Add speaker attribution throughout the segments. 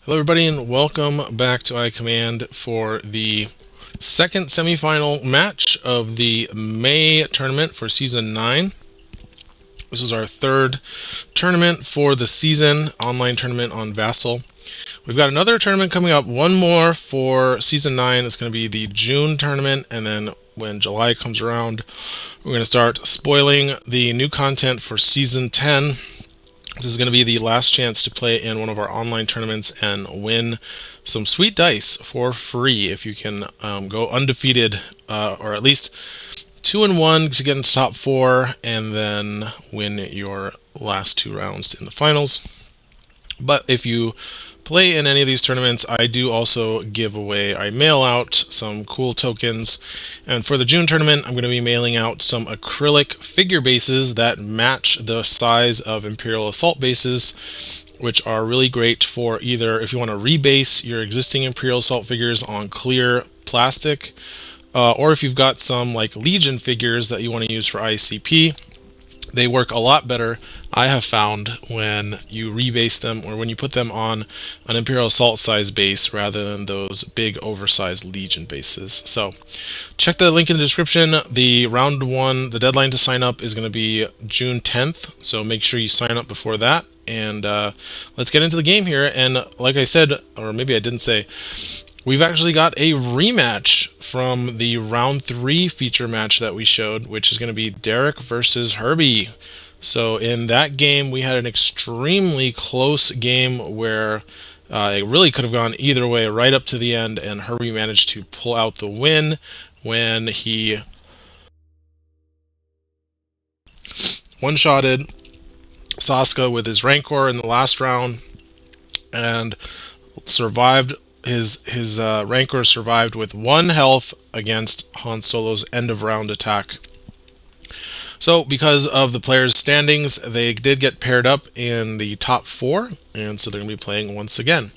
Speaker 1: Hello everybody and welcome back to iCommand for the second semifinal match of the May tournament for Season 9. This was our third tournament for the season, online tournament on Vassal. We've got another tournament coming up, one more for Season 9. It's going to be the June tournament, and then when July comes around, we're going to start spoiling the new content for Season 10. This is going to be the last chance to play in one of our online tournaments and win some sweet dice for free if you can go undefeated, or at least 2-1 to get into top 4 and then win your last 2 rounds in the finals. But if you play in any of these tournaments, I do also give away, I mail out some cool tokens. And for the June tournament, I'm going to be mailing out some acrylic figure bases that match the size of Imperial assault bases, which are really great for either if you want to rebase your existing Imperial assault figures on clear plastic, or if you've got some like Legion figures that you want to use for IACP. They work a lot better, I have found, when you rebase them or when you put them on an Imperial Assault size base rather than those big oversized Legion bases. So check the link in the description. The round 1, the deadline to sign up is going to be June 10th, so make sure you sign up before that. And let's get into the game here. And like I said, or maybe I didn't say, we've actually got a rematch from the round 3 feature match that we showed, which is going to be Derek versus Herbie. So in that game, we had an extremely close game where it really could have gone either way right up to the end, and Herbie managed to pull out the win when he one-shotted Saska with his Rancor in the last round and survived. His Rancor survived with 1 health against Han Solo's end of round attack. So because of the players' standings, they did get paired up in the top 4, and so they're going to be playing once again.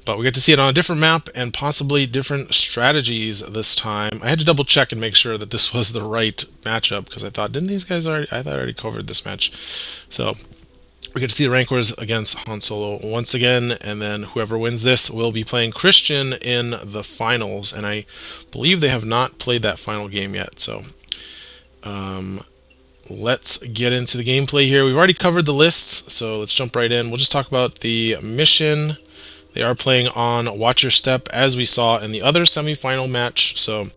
Speaker 1: But we get to see it on a different map and possibly different strategies this time. I had to double check and make sure that this was the right matchup, because I thought, didn't these guys already, I thought I already covered this match. So we get to see the Rancors against Han Solo once again, and then whoever wins this will be playing Christian in the finals, and I believe they have not played that final game yet. So let's get into the gameplay here. We've already covered the lists, so let's jump right in. We'll just talk about the mission. They are playing on Watch Your Step, as we saw in the other semifinal match. So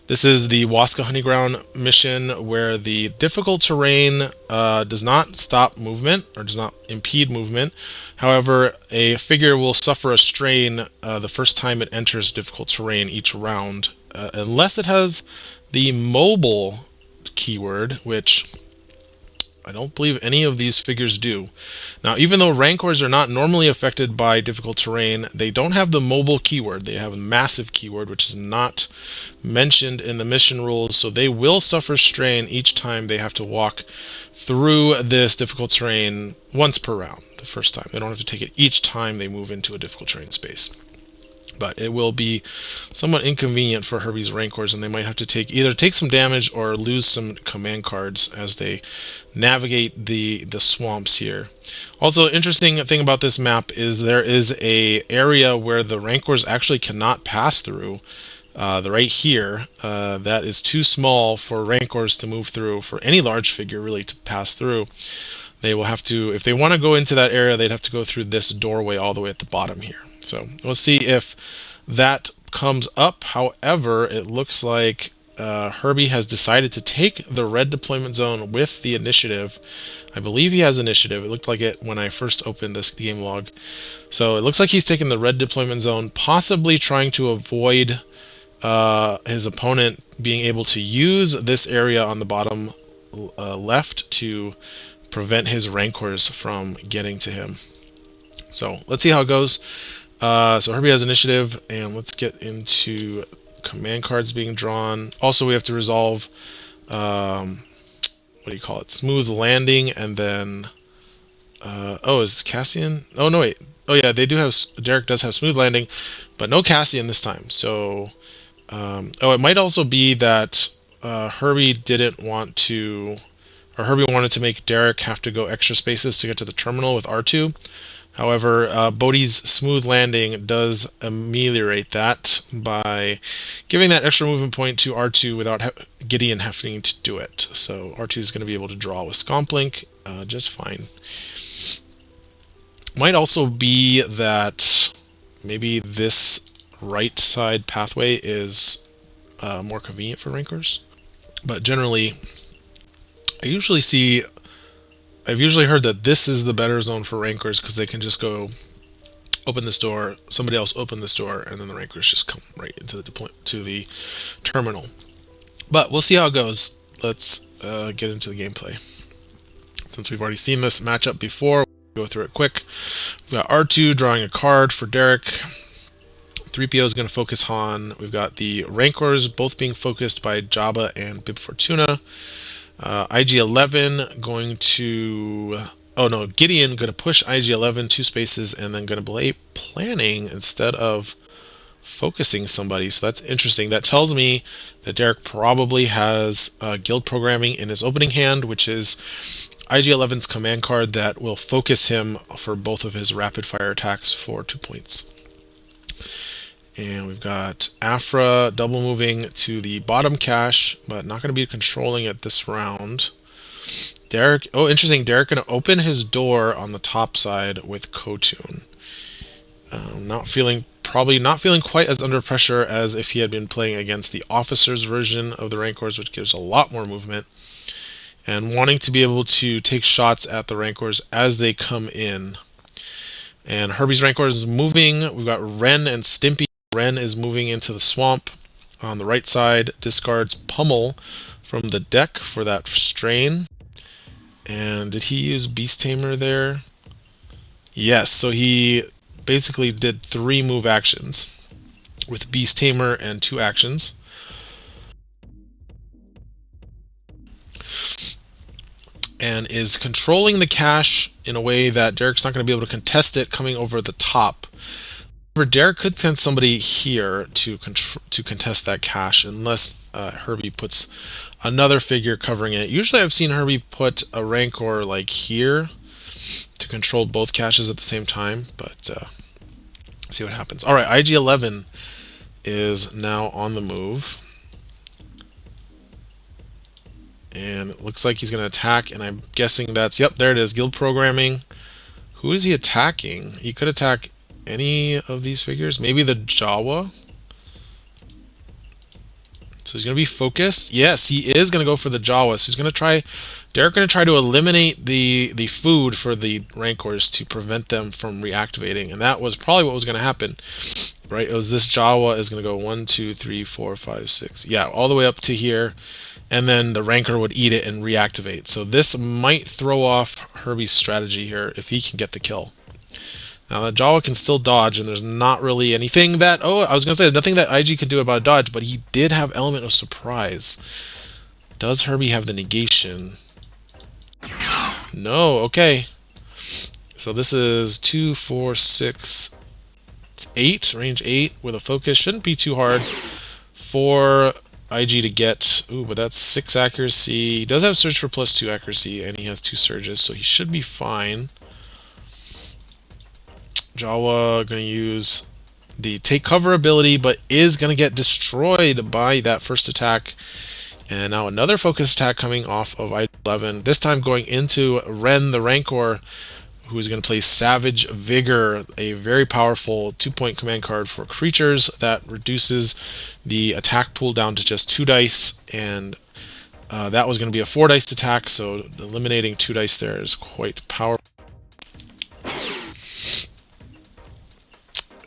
Speaker 1: this is the Waska Honeyground mission, where the difficult terrain does not stop movement or does not impede movement. However, a figure will suffer a strain the first time it enters difficult terrain each round, unless it has the mobile keyword, which I don't believe any of these figures do. Now, even though Rancors are not normally affected by difficult terrain, they don't have the mobile keyword. They have a massive keyword, which is not mentioned in the mission rules, so they will suffer strain each time they have to walk through this difficult terrain once per round, the first time. They don't have to take it each time they move into a difficult terrain space. But it will be somewhat inconvenient for Herbie's Rancors, and they might have to either take some damage or lose some command cards as they navigate the swamps here. Also, interesting thing about this map is there is a area where the Rancors actually cannot pass through. Right here, that is too small for Rancors to move through, for any large figure really to pass through. They will have to, if they want to go into that area, they'd have to go through this doorway all the way at the bottom here. So we'll see if that comes up. However, it looks like Herbie has decided to take the red deployment zone with the initiative. I believe he has initiative. It looked like it when I first opened this game log. So it looks like he's taken the red deployment zone, possibly trying to avoid his opponent being able to use this area on the bottom left to prevent his Rancors from getting to him. So let's see how it goes. So Herbie has initiative, and let's get into command cards being drawn. Also, we have to resolve, what do you call it? Smooth landing, and then, oh, is Cassian? Oh, no, wait. Oh, yeah, they do have, Derek does have smooth landing, but no Cassian this time. So, oh, it might also be that Herbie didn't want to, or Herbie wanted to make Derek have to go extra spaces to get to the terminal with R2. However, Bodhi's smooth landing does ameliorate that by giving that extra movement point to R2 without Gideon having to do it. So R2 is going to be able to draw with Scomp Link just fine. Might also be that maybe this right side pathway is more convenient for Rancors. But generally, I've usually heard that this is the better zone for Rancors because they can just go open this door, somebody else open this door, and then the Rancors just come right into the terminal. But we'll see how it goes. Let's get into the gameplay. Since we've already seen this matchup before, we'll go through it quick. We've got R2 drawing a card for Derek. 3PO is going to focus on. We've got the Rancors both being focused by Jabba and Bib Fortuna. IG-11 going to... Oh no, Gideon going to push IG-11 2 spaces and then going to play planning instead of focusing somebody. So that's interesting. That tells me that Derek probably has guild programming in his opening hand, which is IG-11's command card that will focus him for both of his rapid fire attacks for 2 points. And we've got Afra double moving to the bottom cache, but not going to be controlling it this round. Derek, oh interesting, Derek going to open his door on the top side with Kotun. Probably not feeling quite as under pressure as if he had been playing against the officers version of the Rancors, which gives a lot more movement. And wanting to be able to take shots at the Rancors as they come in. And Herbie's Rancors is moving. We've got Ren and Stimpy. Ren is moving into the swamp on the right side, discards Pummel from the deck for that strain. And did he use Beast Tamer there? Yes, so he basically did 3 move actions with Beast Tamer and 2 actions. And is controlling the cache in a way that Derek's not going to be able to contest it coming over the top. Derek could send somebody here to contest that cache unless Herbie puts another figure covering it. Usually I've seen Herbie put a Rancor like here to control both caches at the same time, but see what happens. Alright, IG-11 is now on the move. And it looks like he's going to attack, and I'm guessing that's, yep, there it is, guild programming. Who is he attacking? He could attack any of these figures, maybe the Jawa. So he's going to be focused. Yes, he is going to go for the Jawa. So he's going to try, Derek going to try to eliminate the food for the Rancors to prevent them from reactivating, and that was probably what was going to happen, right? It was this Jawa is going to go 1, 2, 3, 4, 5, 6, yeah, all the way up to here, and then the Rancor would eat it and reactivate. So this might throw off Herbie's strategy here if he can get the kill. Now that Jawa can still dodge, and there's not really anything that, I was going to say, nothing that IG can do about a dodge, but he did have element of surprise. Does Herbie have the negation? No, okay. So this is 2, 4, 6, 8, range 8 with a focus. Shouldn't be too hard for IG to get. Ooh, but that's 6 accuracy. He does have Surge for +2 accuracy, and he has 2 surges, so he should be fine. Jawa going to use the take cover ability, but is going to get destroyed by that first attack. And now another focus attack coming off of IG-11, this time going into Ren the Rancor, who is going to play Savage Vigor, a very powerful 2-point command card for creatures that reduces the attack pool down to just 2 dice, and that was going to be a 4 dice attack, so eliminating 2 dice there is quite powerful.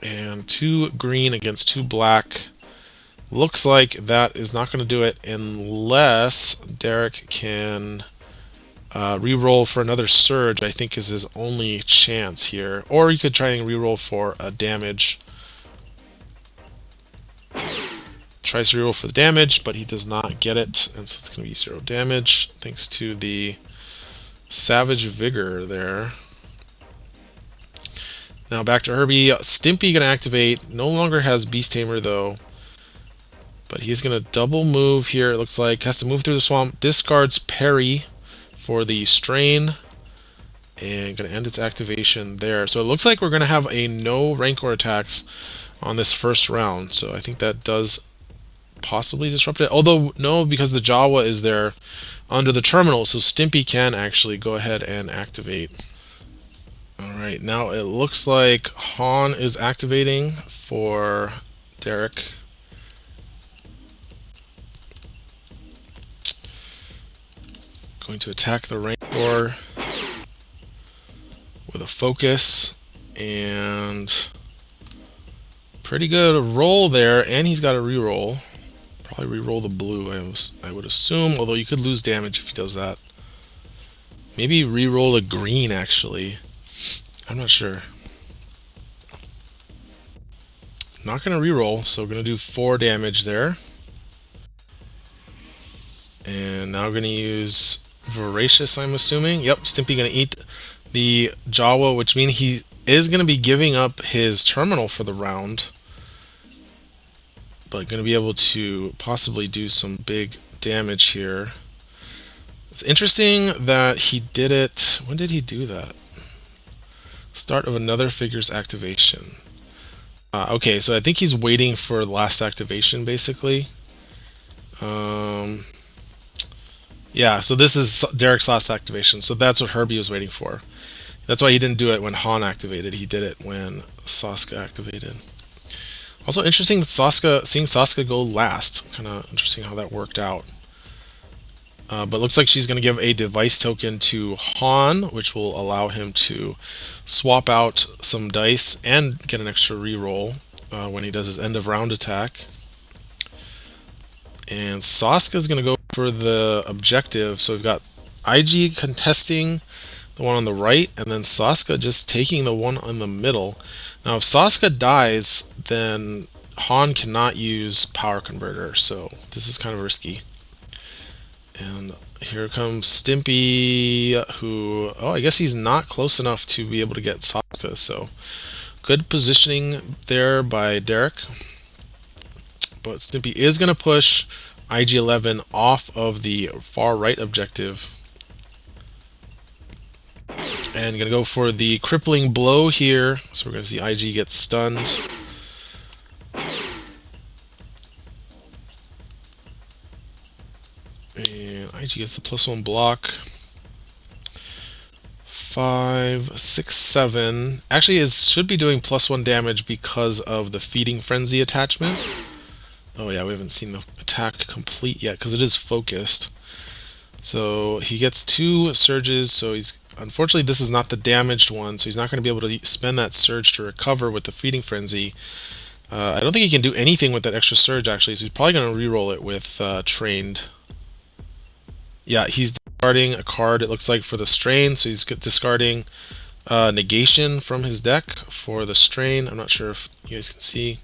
Speaker 1: And 2 green against 2 black. Looks like that is not going to do it unless Derek can re-roll for another surge, I think is his only chance here. Or he could try and re-roll for a damage. Tries to re-roll for the damage, but he does not get it, and so it's going to be 0 damage thanks to the Savage Vigor there. Now back to Herbie. Stimpy going to activate. No longer has Beast Tamer though. But he's going to double move here, it looks like. Has to move through the swamp. Discards Parry for the strain. and going to end its activation there. So it looks like we're going to have a no Rancor attacks on this first round. So I think that does possibly disrupt it. Although, no, because the Jawa is there under the terminal, so Stimpy can actually go ahead and activate. Alright, now it looks like Han is activating for Derek. Going to attack the Rancor with a focus, and pretty good roll there, and he's got a reroll. Probably reroll the blue, I would assume, although you could lose damage if he does that. Maybe reroll the green, actually. I'm not sure. Not going to reroll, so we're going to do 4 damage there. And now we're going to use Voracious, I'm assuming. Yep, Stimpy going to eat the Jawa, which means he is going to be giving up his terminal for the round, but going to be able to possibly do some big damage here. It's interesting that he did it. When did he do that? Start of another figure's activation. Okay, so I think he's waiting for the last activation, basically. Yeah, so this is Derek's last activation, so that's what Herbie was waiting for. That's why he didn't do it when Han activated. He did it when Sasuke activated. Also interesting that seeing Sasuke go last. Kind of interesting how that worked out. But looks like she's going to give a device token to Han, which will allow him to swap out some dice and get an extra reroll when he does his end of round attack. And Sasuke is going to go for the objective. So we've got IG contesting the one on the right, and then Sasuke just taking the one in the middle. Now if Sasuke dies, then Han cannot use power converter, so this is kind of risky. And here comes Stimpy, who, oh, I guess he's not close enough to be able to get Sasuke, so good positioning there by Derek. But Stimpy is going to push IG-11 off of the far right objective. And going to go for the crippling blow here. So we're going to see IG get stunned. And IG gets the +1 block. 5, 6, 7. Actually, it should be doing +1 damage because of the feeding frenzy attachment. Oh yeah, we haven't seen the attack complete yet because it is focused. So he gets 2 surges, so he's, unfortunately this is not the damaged one, so he's not going to be able to spend that surge to recover with the feeding frenzy. I don't think he can do anything with that extra surge actually, so he's probably going to reroll it with trained. Yeah, he's discarding a card, it looks like, for the strain, so he's discarding negation from his deck for the strain. I'm not sure if you guys can see.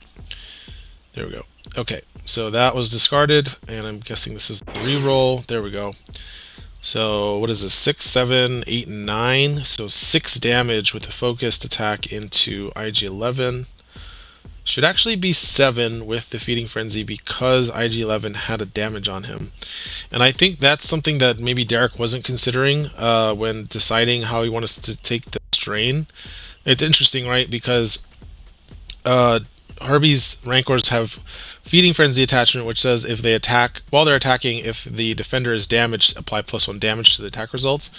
Speaker 1: There we go. Okay, so that was discarded, and I'm guessing this is the reroll. There we go. So what is this? 6, 7, 8, and 9. So 6 damage with the focused attack into IG-11. Should actually be 7 with the feeding frenzy because IG-11 had a damage on him. And I think that's something that maybe Derek wasn't considering when deciding how he wanted to take the strain. It's interesting, right? Because Herbie's Rancors have feeding frenzy attachment, which says if they attack while they're attacking, if the defender is damaged, apply +1 damage to the attack results.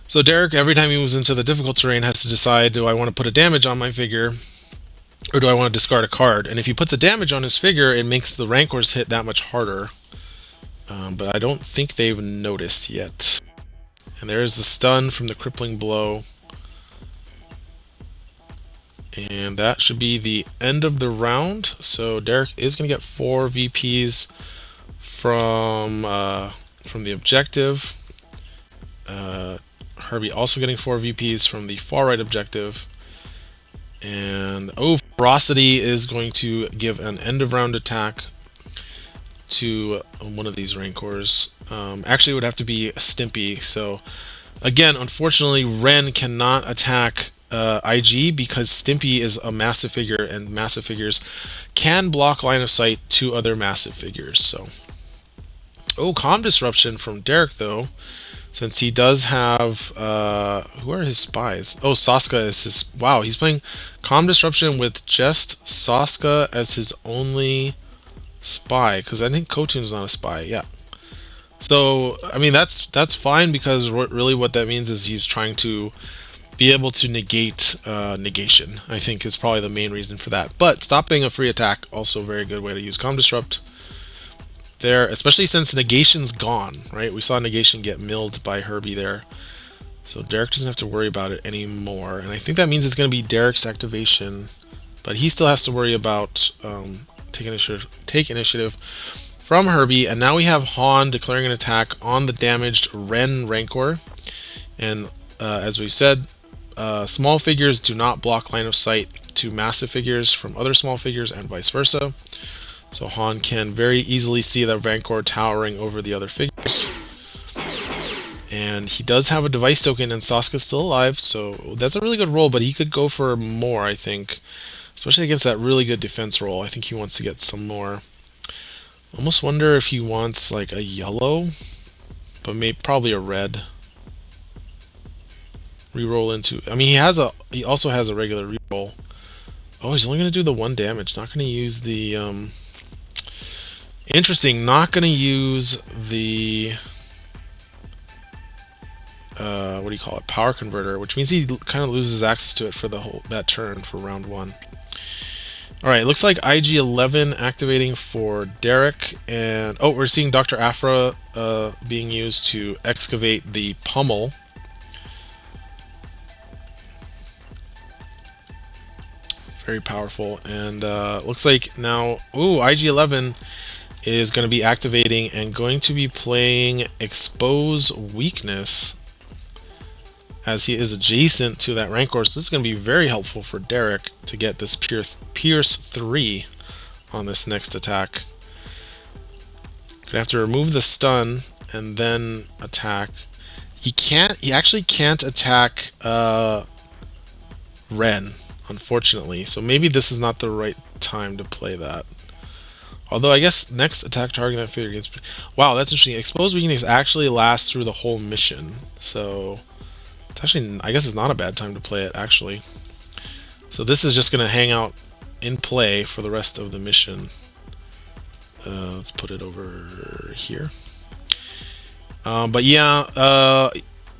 Speaker 1: So Derek, every time he moves into the difficult terrain, has to decide, do I want to put a damage on my figure, or do I want to discard a card? And if he puts a damage on his figure, it makes the Rancors hit that much harder. But I don't think they've noticed yet. And there is the stun from the crippling blow. And that should be the end of the round. So Derek is going to get 4 VPs from the objective. Herbie also getting 4 VPs from the far right objective. And Ferocity is going to give an end of round attack to one of these Rancors. Actually, it would have to be Stimpy. So again, unfortunately, Ren cannot attack IG because Stimpy is a massive figure, and massive figures can block line of sight to other massive figures. So, calm disruption from Derek though. since he does have who are his spies? Oh, Saska is his. Wow, he's playing Calm Disruption with just Saska as his only spy, because I think Khotun's not a spy. Yeah. So I mean that's fine, because really what that means is he's trying to be able to negate negation. I think is probably the main reason for that. But stopping a free attack, also a very good way to use Calm Disrupt there, especially since negation's gone, right? We saw negation get milled by Herbie there. So Derek doesn't have to worry about it anymore. And I think that means it's going to be Derek's activation, but he still has to worry about take initiative from Herbie. And now we have Han declaring an attack on the damaged Ren Rancor. And as we said, small figures do not block line of sight to massive figures from other small figures, and vice versa. So Han can very easily see that Rancor towering over the other figures. And he does have a device token, and Saska's still alive, so that's a really good roll, but he could go for more, I think. Especially against that really good defense roll. I think he wants to get some more. Almost wonder if he wants like a yellow, but probably a red. Reroll into. I mean, he also has a regular reroll. Oh, he's only going to do the 1 damage. Not going to use the. Interesting. Not going to use the. What do you call it? Power converter, which means he kind of loses access to it for that turn for round 1. All right, looks like IG-11 activating for Derek, and oh, we're seeing Dr. Afra being used to excavate the pummel. Very powerful, and looks like now, ooh, IG-11 is going to be activating and going to be playing Expose Weakness, as he is adjacent to that Rancor. So this is going to be very helpful for Derek to get this Pierce 3 on this next attack. Gonna have to remove the stun and then attack. He actually can't attack Ren, unfortunately. So maybe this is not the right time to play that. Although I guess next attack target that figure against. Wow, that's interesting. Expose Weakness actually lasts through the whole mission. So it's actually, I guess it's not a bad time to play it, actually. So this is just going to hang out in play for the rest of the mission. Let's put it over here. But yeah,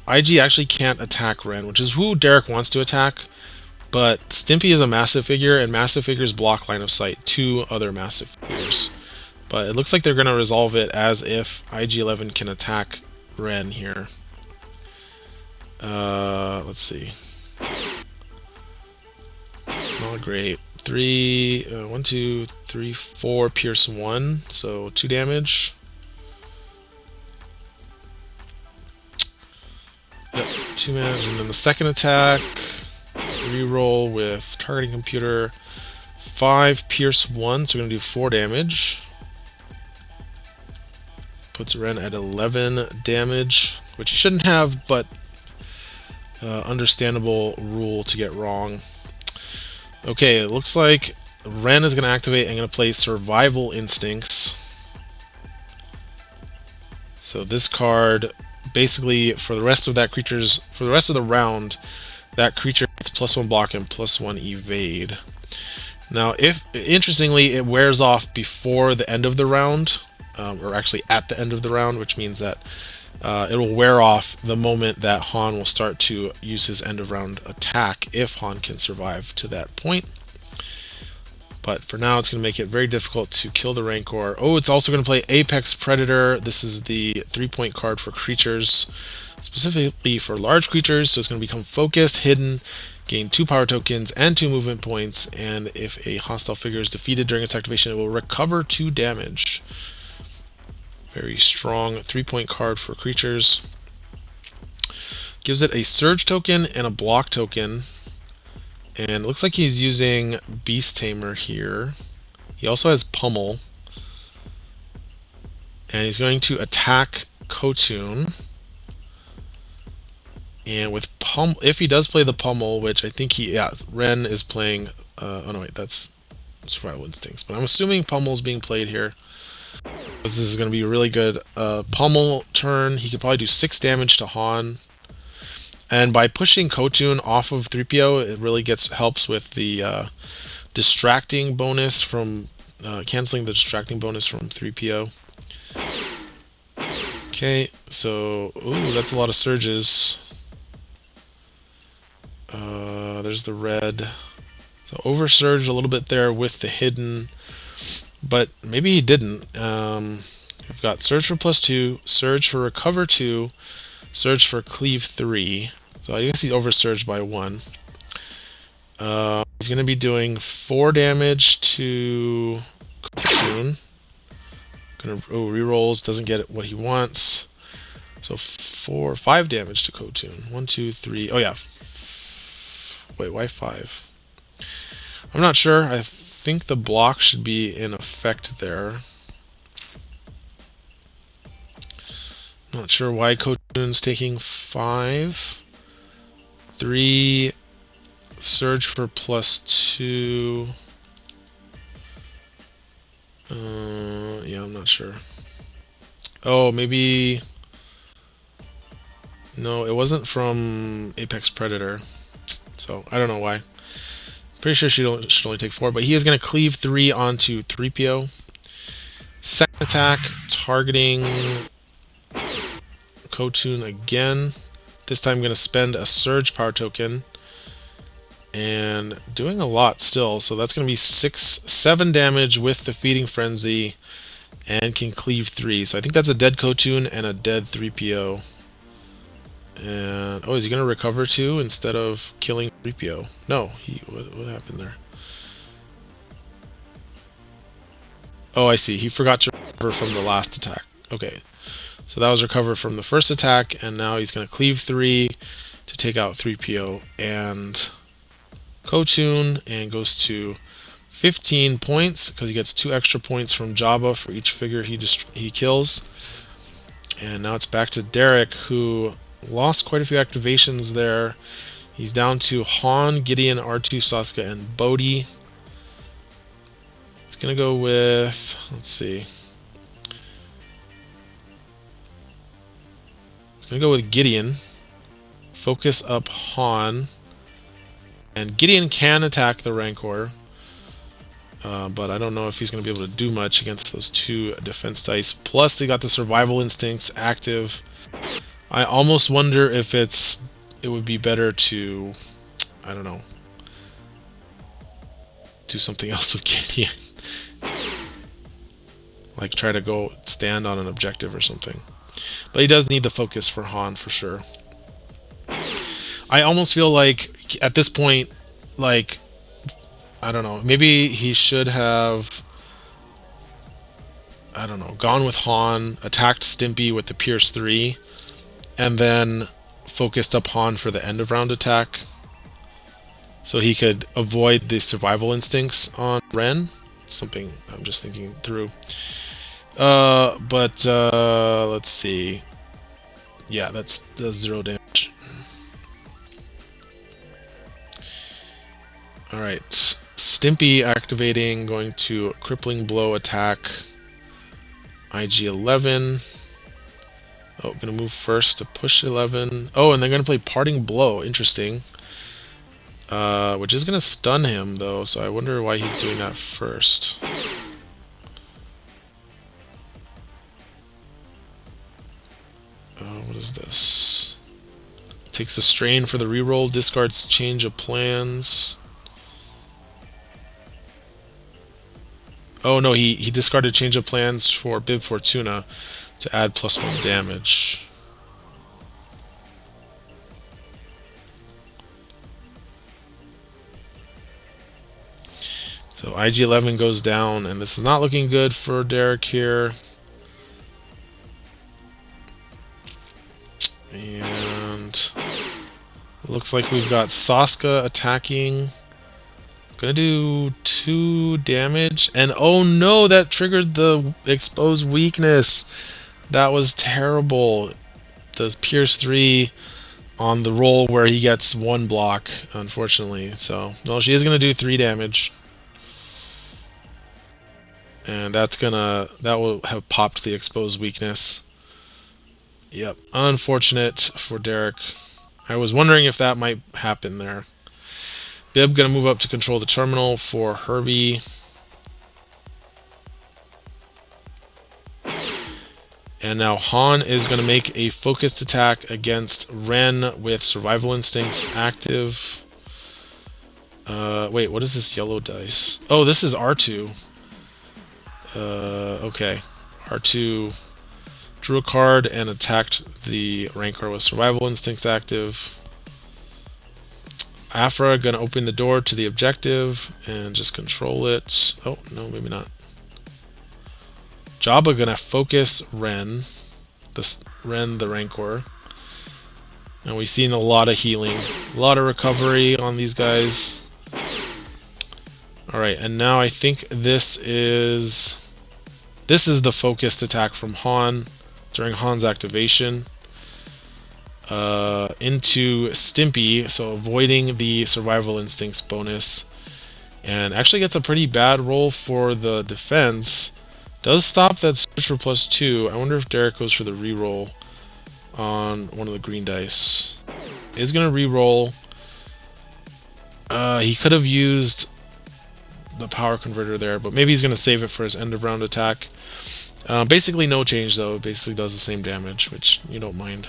Speaker 1: IG actually can't attack Ren, which is who Derek wants to attack. But Stimpy is a massive figure, and massive figures block line of sight to other massive figures. But it looks like they're going to resolve it as if IG-11 can attack Ren here. Let's see. Not great. 1, 2, 3, 4 Pierce 1, so 2 damage. Yep, 2 damage, and then the second attack. Reroll with targeting computer. 5 Pierce 1, so we're going to do 4 damage. Puts Ren at 11 damage, which he shouldn't have, but understandable rule to get wrong. Okay, it looks like Ren is going to activate and going to play Survival Instincts. So this card, basically, for the rest of the round, that creature gets +1 block and +1 evade. Now, interestingly, it wears off before the end of the round, or actually at the end of the round, which means that it will wear off the moment that Han will start to use his end of round attack, if Han can survive to that point. But for now, it's going to make it very difficult to kill the Rancor. Oh, it's also going to play Apex Predator. This is the 3-point card for creatures, specifically for large creatures. So it's going to become focused, hidden, gain 2 power tokens and 2 movement points. And if a hostile figure is defeated during its activation, it will recover 2 damage. Very strong 3-point card for creatures. Gives it a surge token and a block token. And it looks like he's using Beast Tamer here. He also has Pummel. And he's going to attack Khotun. And with Pummel, if he does play the Pummel, which I think Ren is playing. Oh no, wait, that's Survival Instincts. But I'm assuming Pummel is being played here. This is going to be a really good pummel turn. He could probably do 6 damage to Han. And by pushing Kotun off of 3PO, it really helps with the distracting bonus from canceling the distracting bonus from 3PO. Okay, so ooh, that's a lot of surges. There's the red. So oversurged a little bit there with the hidden, but maybe he didn't. We've got surge for +2, surge for recover 2, surge for cleave 3. So I guess he oversurged by 1. He's going to be doing 4 damage to Kotun. Rerolls, doesn't get what he wants. So 5 damage to Kotun. 1, 2, 3. Oh yeah. Wait, why 5? I'm not sure. I think the block should be in effect there. Not sure why Kotun's taking 5. 3 surge for +2. Yeah, I'm not sure. Oh, maybe... No, it wasn't from Apex Predator. So, I don't know why. Pretty sure she should only take 4, but he is going to cleave 3 onto 3PO. Second attack, targeting Kotun again. This time I'm going to spend a surge power token. And doing a lot still, so that's going to be 7 damage with the feeding frenzy, and can cleave 3. So I think that's a dead Kotun and a dead 3PO. And oh, is he going to recover 2 instead of killing 3PO? No, what happened there? Oh, I see. He forgot to recover from the last attack. Okay, so that was recovered from the first attack, and now he's going to cleave 3 to take out 3PO and Kotun, and goes to 15 points because he gets 2 extra points from Jabba for each figure he kills. And now it's back to Derek, who lost quite a few activations there. He's down to Han, Gideon, R2, Sasuke, and Bodhi. It's gonna go with, let's see. It's gonna go with Gideon. Focus up Han. And Gideon can attack the Rancor, but I don't know if he's going to be able to do much against those 2 defense dice. Plus, they got the survival instincts active. I almost wonder if it would be better to, I don't know, do something else with Gideon. Like try to go stand on an objective or something. But he does need the focus for Han for sure. I almost feel like at this point, like, I don't know, maybe he should have, I don't know, gone with Han, attacked Stimpy with the Pierce 3, and then focused up Han for the end of round attack, so he could avoid the survival instincts on Ren. Something I'm just thinking through. But let's see. Yeah, that's 0 damage. Alright, Stimpy activating, going to Crippling Blow attack, IG-11. Oh, gonna move first to push 11. Oh, and they're gonna play Parting Blow, interesting. Which is gonna stun him, though, so I wonder why he's doing that first. What is this? Takes a strain for the reroll, discards Change of Plans. Oh no, he discarded Change of Plans for Bib Fortuna to add +1 damage. So IG-11 goes down, and this is not looking good for Derek here. And it looks like we've got Sasuke attacking. Gonna do 2 damage, and oh no, that triggered the exposed weakness. That was terrible. The Pierce 3 on the roll where he gets 1 block, unfortunately. So, well, she is gonna do 3 damage. And that will have popped the exposed weakness. Yep, unfortunate for Derek. I was wondering if that might happen there. Bib gonna move up to control the terminal for Herbie. And now Han is going to make a focused attack against Ren with Survival Instincts active. Wait, what is this yellow dice? Oh, this is R2. Okay. R2 drew a card and attacked the Rancor with Survival Instincts active. Afra going to open the door to the objective and just control it. Oh, no, maybe not. Jabba going to focus Ren the Rancor. And we've seen a lot of healing, a lot of recovery on these guys. Alright, and now I think this is the focused attack from Han during Han's activation. Into Stimpy, so avoiding the Survival Instincts bonus. And actually gets a pretty bad roll for the defense. Does stop that search for +2. I wonder if Derek goes for the reroll on one of the green dice. Is going to reroll. He could have used the power converter there, but maybe he's going to save it for his end of round attack. Basically no change though. It basically does the same damage, which you don't mind.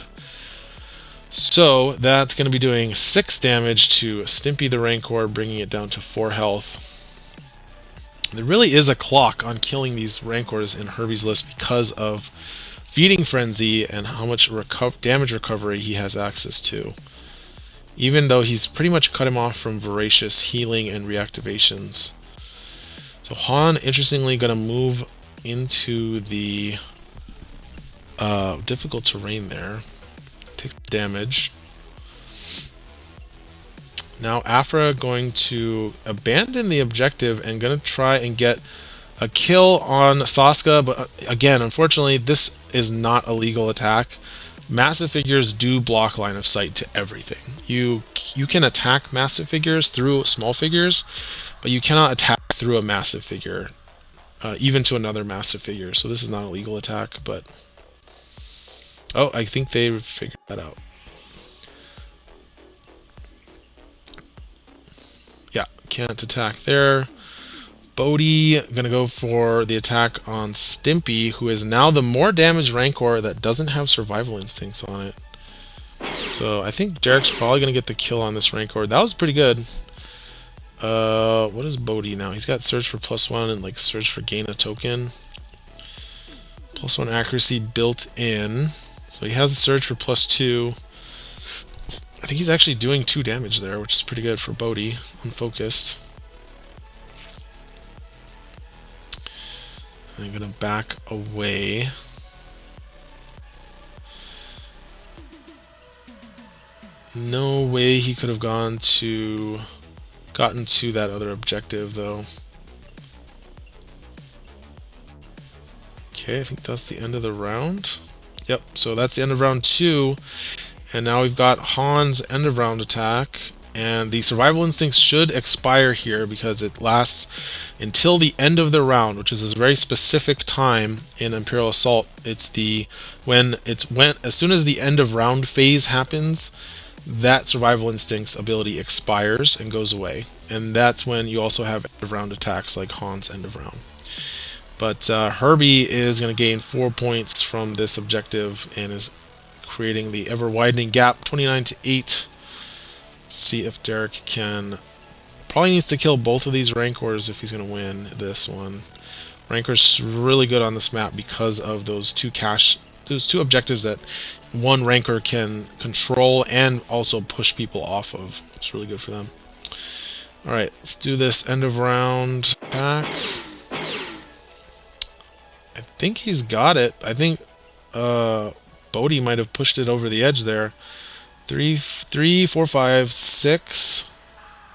Speaker 1: So that's going to be doing 6 damage to Stimpy the Rancor, bringing it down to 4 health. There really is a clock on killing these Rancors in Herbie's list because of Feeding Frenzy and how much damage recovery he has access to. Even though he's pretty much cut him off from Voracious healing and reactivations. So Han, interestingly, going to move into the difficult terrain there. Takes damage. Now Afra going to abandon the objective and going to try and get a kill on Saska, but again, unfortunately, this is not a legal attack. Massive figures do block line of sight to everything. You can attack massive figures through small figures, but you cannot attack through a massive figure, even to another massive figure. So this is not a legal attack, but oh, I think they figured that out. Yeah, can't attack there. Bodhi gonna go for the attack on Stimpy, who is now the more damaged Rancor that doesn't have Survival Instincts on it. So I think Derek's probably gonna get the kill on this Rancor. That was pretty good. What is Bodhi now? He's got Search for +1 and like Search for gain a token. +1 accuracy built in. So he has a Search for +2. I think he's actually doing 2 damage there, which is pretty good for Bodhi, unfocused. I'm gonna back away. No way he could have gotten to that other objective though. Okay, I think that's the end of the round. Yep, so that's the end of round 2. And now we've got Han's end of round attack. And the Survival Instincts should expire here because it lasts until the end of the round, which is a very specific time in Imperial Assault. It's as soon as the end of round phase happens, that Survival Instincts ability expires and goes away. And that's when you also have end of round attacks like Han's end of round. But Herbie is going to gain 4 points from this objective and is creating the ever widening gap, 29 to 8. Let's see if Derek can. Probably needs to kill both of these Rancors if he's going to win this one. Rancor's really good on this map because of those two objectives that one Rancor can control and also push people off of. It's really good for them. Alright, let's do this end of round attack. I think he's got it. I think Bodhi might have pushed it over the edge there. 3, 4, 5, 6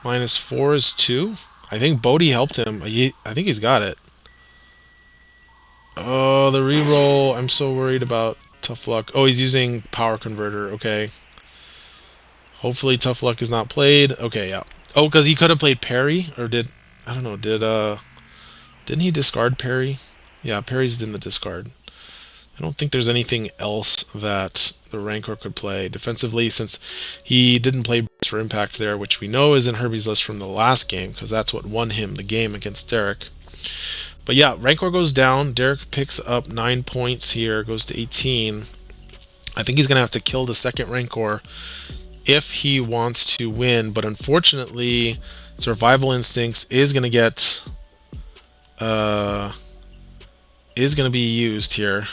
Speaker 1: minus 4 is 2. I think Bodhi helped him. I think he's got it. Oh, the reroll. I'm so worried about Tough Luck. Oh, he's using Power Converter. Okay. Hopefully Tough Luck is not played. Okay, yeah. Oh, because he could have played Parry, or I don't know, Didn't he discard parry? Yeah, parry's in the discard. I don't think there's anything else that the Rancor could play defensively, since he didn't play Brace for Impact there, which we know is in Herbie's list from the last game, because that's what won him the game against Derek. But yeah, Rancor goes down. Derek picks up 9 points here, goes to 18. I think he's going to have to kill the second Rancor if he wants to win, but unfortunately, Survival Instincts is going to get... is going to be used here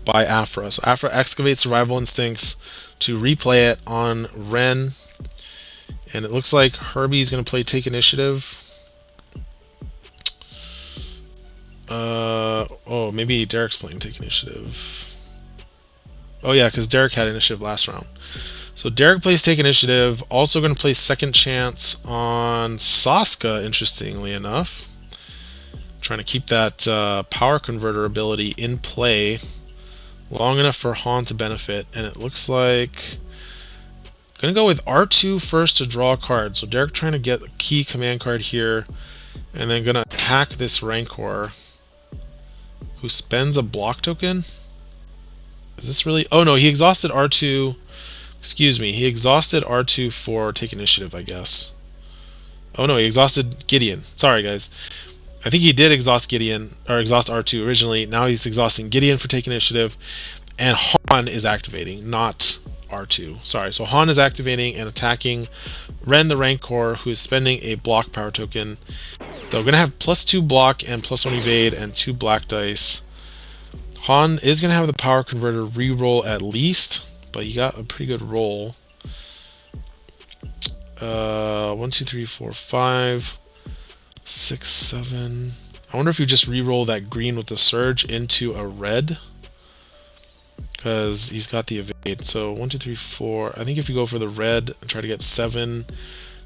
Speaker 1: by Afra. So Afra excavates Survival Instincts to replay it on Ren. And it looks like Herbie's going to play Take Initiative. Oh, maybe Derek's playing Take Initiative. Oh yeah, because Derek had initiative last round. So Derek plays Take Initiative. Also going to play Second Chance on Saska, interestingly enough. Trying to keep that power converter ability in play long enough for Han to benefit. And it looks like... Going to go with R2 first to draw a card. So Derek trying to get a key command card here. And then going to attack this Rancor, who spends a block token. Is this really... Oh no, he exhausted R2. Excuse me, he exhausted R2 for Take Initiative, I guess. Oh no, he exhausted Gideon. Sorry guys. I think he did exhaust Gideon, or exhaust R2 originally. Now he's exhausting Gideon for Take Initiative. And Han is activating, not R2. Sorry, so Han is activating and attacking Ren the Rancor, who is spending a block power token. So we're going to have +2 block and +1 evade and 2 black dice. Han is going to have the power converter reroll at least, but he got a pretty good roll. 1, 2, 3, 4, 5, 6, 7. I wonder if you just reroll that green with the surge into a red, because he's got the evade. So 1, 2, 3, 4. I think if you go for the red and try to get 7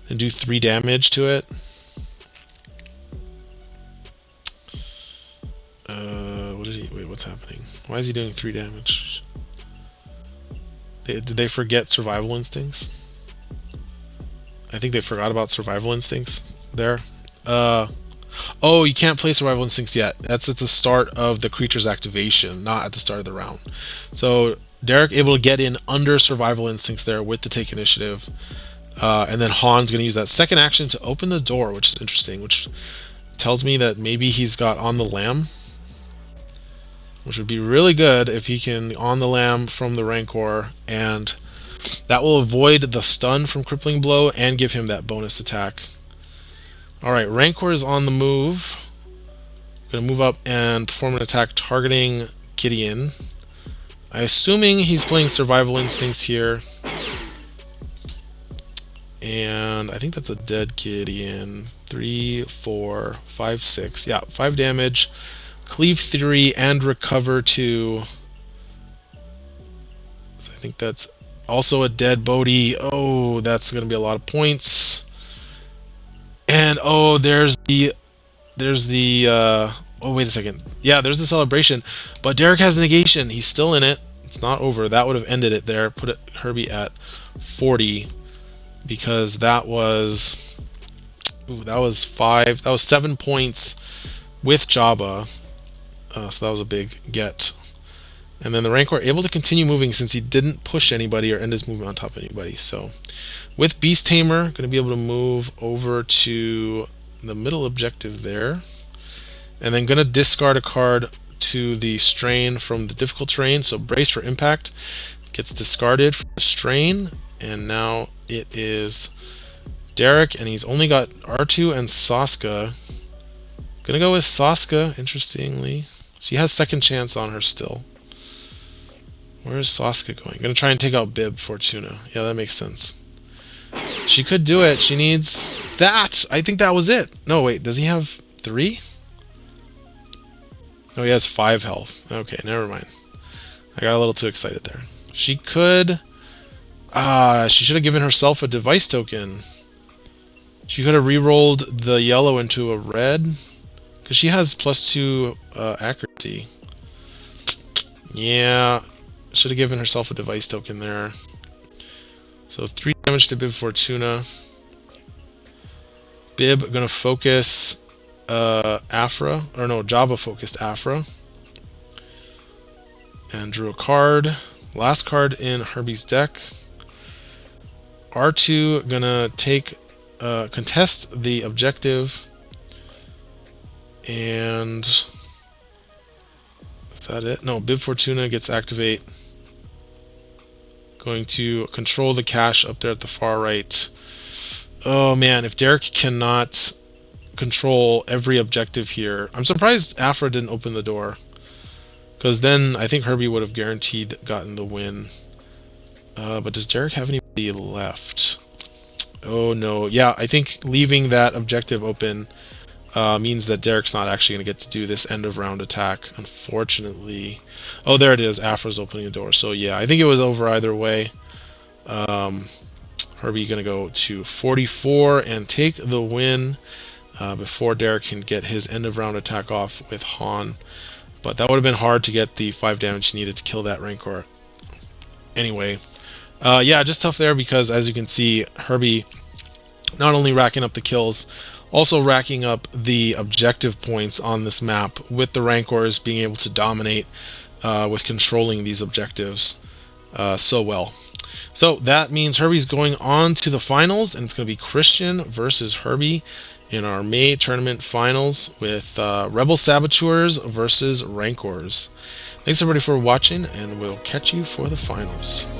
Speaker 1: and do 3 damage to it. What did he... Wait, what's happening? Why is he doing 3 damage? Did they forget Survival Instincts? I think they forgot about Survival Instincts there. Oh, you can't play Survival Instincts yet. That's at the start of the creature's activation, not at the start of the round. So Derek able to get in under Survival Instincts there with the Take Initiative. And then Han's going to use that second action to open the door, which is interesting, which tells me that maybe he's got On the Lam, which would be really good if he can On the Lam from the Rancor, and that will avoid the stun from Crippling Blow and give him that bonus attack. Alright, Rancor is on the move. Going to move up and perform an attack targeting Gideon. I'm assuming he's playing Survival Instincts here. And I think that's a dead Gideon. 3, 4, 5, 6. Yeah, 5 damage. Cleave 3 and recover 2. So I think that's also a dead Bodhi. Oh, that's going to be a lot of points. And oh, there's the oh, wait a second. Yeah, there's the celebration. But Derek has negation. He's still in it. It's not over. That would have ended it there. Put Herbie at 40, because that was... Ooh, that was 5. That was 7 points with Jabba. So that was a big get. And then the Rancor able to continue moving since he didn't push anybody or end his movement on top of anybody. So with Beast Tamer, going to be able to move over to the middle objective there. And then going to discard a card to the Strain from the difficult terrain. So Brace for Impact gets discarded for the Strain. And now it is Derek, and he's only got R2 and Saska. Gonna go with Saska, interestingly. She has Second Chance on her still. Where is Saska going? Gonna try and take out Bib Fortuna. Yeah, that makes sense. She could do it. She needs that. I think that was it. No, wait. Does he have 3? No, he has 5 health. Okay, never mind. I got a little too excited there. She could... she should have given herself a device token. She could have re-rolled the yellow into a red, because she has +2 accuracy. Yeah, should have given herself a device token there. So 3 damage to Bib Fortuna. Bib gonna focus Afra, or no, Java focused Afra, and drew a card. Last card in Herbie's deck. R2 gonna take contest the objective, and is that it? No, Bib Fortuna gets activate. Going to control the cache up there at the far right. Oh man, if Derek cannot control every objective here, I'm surprised Afra didn't open the door, because then I think Herbie would have guaranteed gotten the win. But does Derek have anybody left? Oh no, yeah, I think leaving that objective open means that Derek's not actually going to get to do this end of round attack, unfortunately. Oh, there it is, Afra's opening the door. So yeah, I think it was over either way. Herbie going to go to 44 and take the win before Derek can get his end of round attack off with Han. But that would have been hard to get the 5 damage needed to kill that Rancor. Anyway, yeah, just tough there, because as you can see, Herbie not only racking up the kills, also racking up the objective points on this map, with the Rancors being able to dominate with controlling these objectives so well. So that means Herbie's going on to the finals, and it's going to be Christian versus Herbie in our May tournament finals, with Rebel Saboteurs versus Rancors. Thanks everybody for watching, and we'll catch you for the finals.